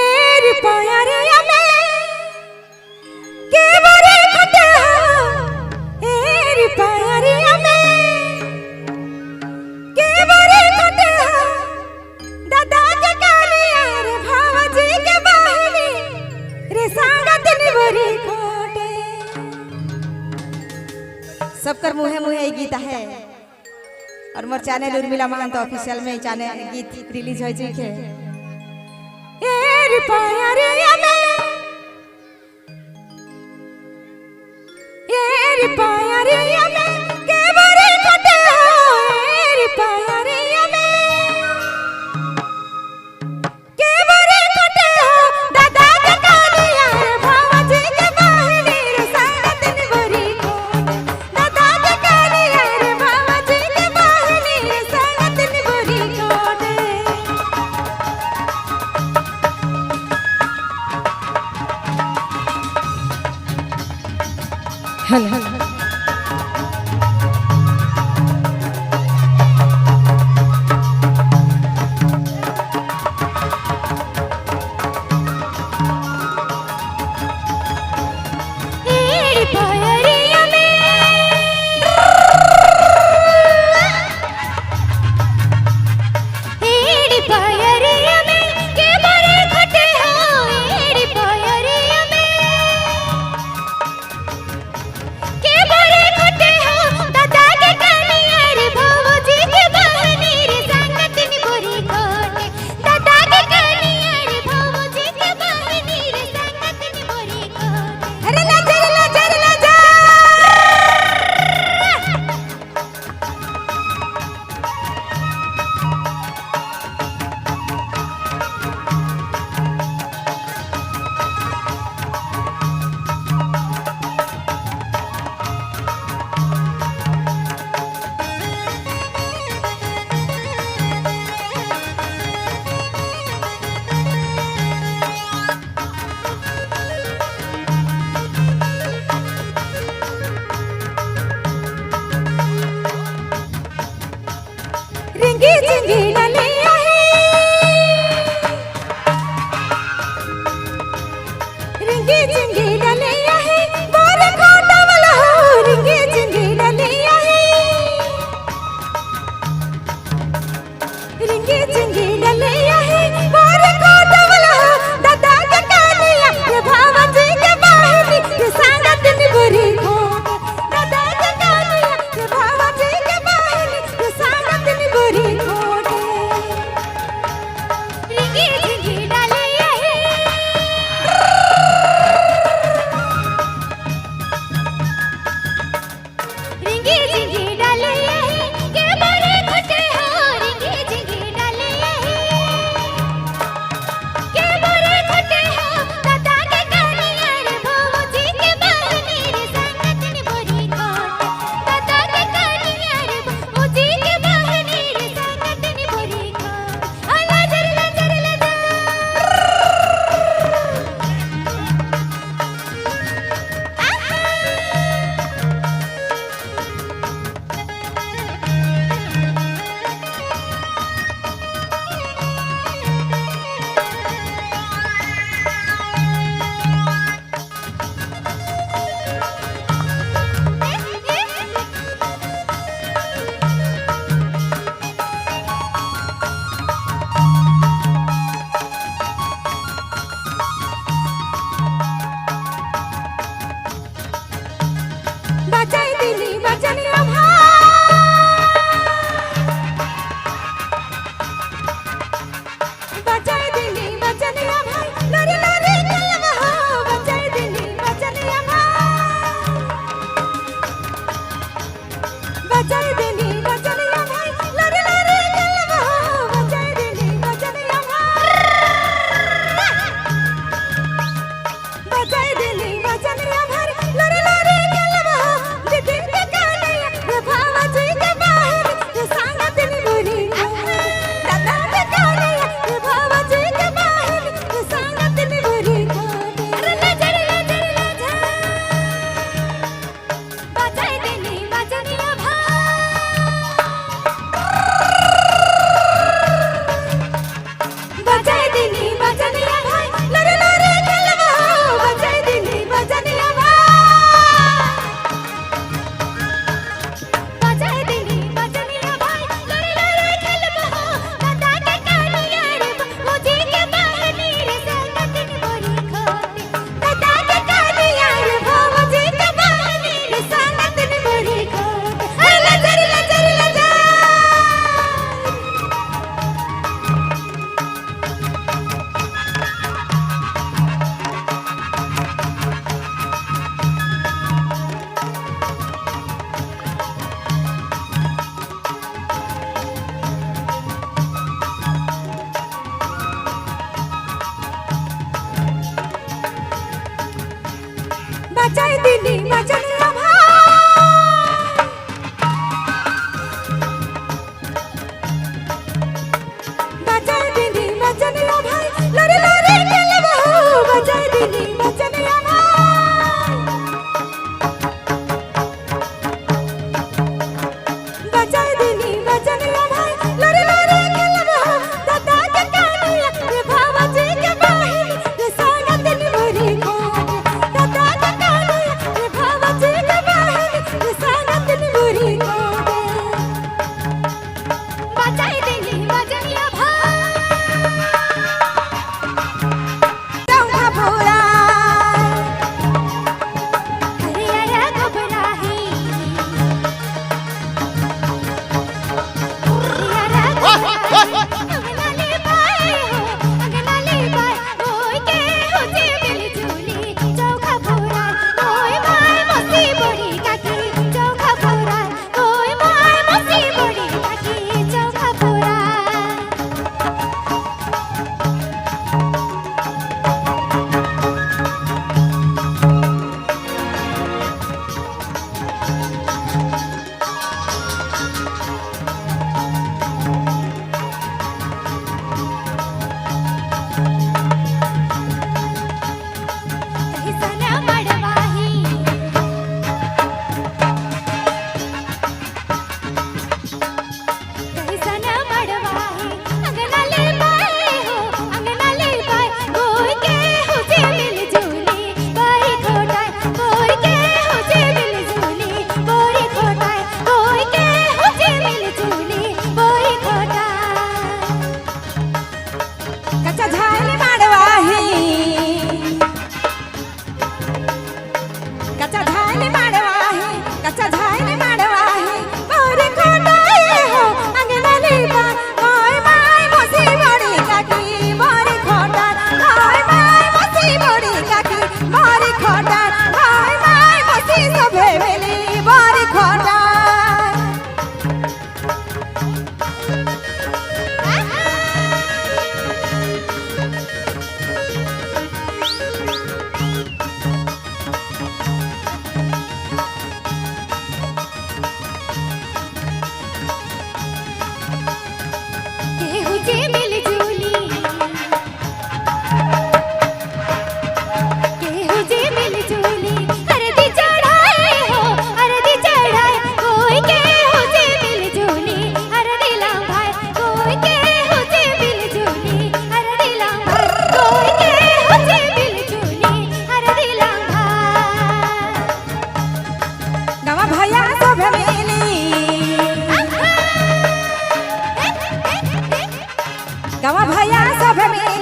एर पायारे हमें के बारे खटे हो एर पायारे हमें के बारे खटे हो दादा के काली यार भावजी के बहनी रे सांगत निवरी खोटे। सबकर मुहे मुहे गीत है और मोर चैनल उर्मिला महंत ऑफिशियल में चैनल गीत रिलीज होय छै के एर पायारे हमें के बारे खटे हो एर पायारे हमें के बारे खटे हो दादा के काली यार भावजी के बहनी रे सांगत निवरी खोटे। दादा के काली यार भावजी के बहनी रे सांगत निवरी खोटे। हेलो दिनी बजनिया भाई बजाए दिनी बजनिया भाई लरे लरे खेलबो बजाए दिनी बजनिया भाई बजाए दिनी बजनिया भाई लरे लरे खेलबो दादा के कानिया रे भावा जी के बहिन रे सोना दिन भरी खोट दादा के कानिया रे भावा जी के बहिन रे सोना दिन भरी खोट बजाए दिनी बजनिया भाई चौका भोरा हरिया घबराही अगनाले पाए हो अगनाले पाए होय के होजे मिली झूली चौका भोरा होय माय मसी बड़ी काकी चौका भोरा होय माय मसी बड़ी काकी चौका भोरा सना मड़वाही सना मड़वाही अगनाले पाए हो अगनाले पाए होय के होजे मिल झूली बाई खोटाय होय के होजे मिल झूली बोरी खोटाय होय के होजे मिल झूली बोरी खोटाय कच्चा झाल मड़वाही कच्चा झाल मड़वाही कच्चा झाल मड़वाही बोरी खोटाय हो अगनाले पाए होय माय मसी बड़ी काकी बोरी खोटाय होय माय मसी बड़ी काकी बोरी खोटाय होय माय मसी सभे मिली बोरी खोटाय केहू जे मिल झूली केहू जे मिल झूली अरदी चढ़ाए हो अरदी चढ़ाए कोई केहू जे मिल झूली अरदी लांभाए कोई केहू जे मिल झूली अरदी लांभाए कोई केहू जे मिल झूली अरदी लांभाए गवा भैया सब मिली गवा भैया सब मिली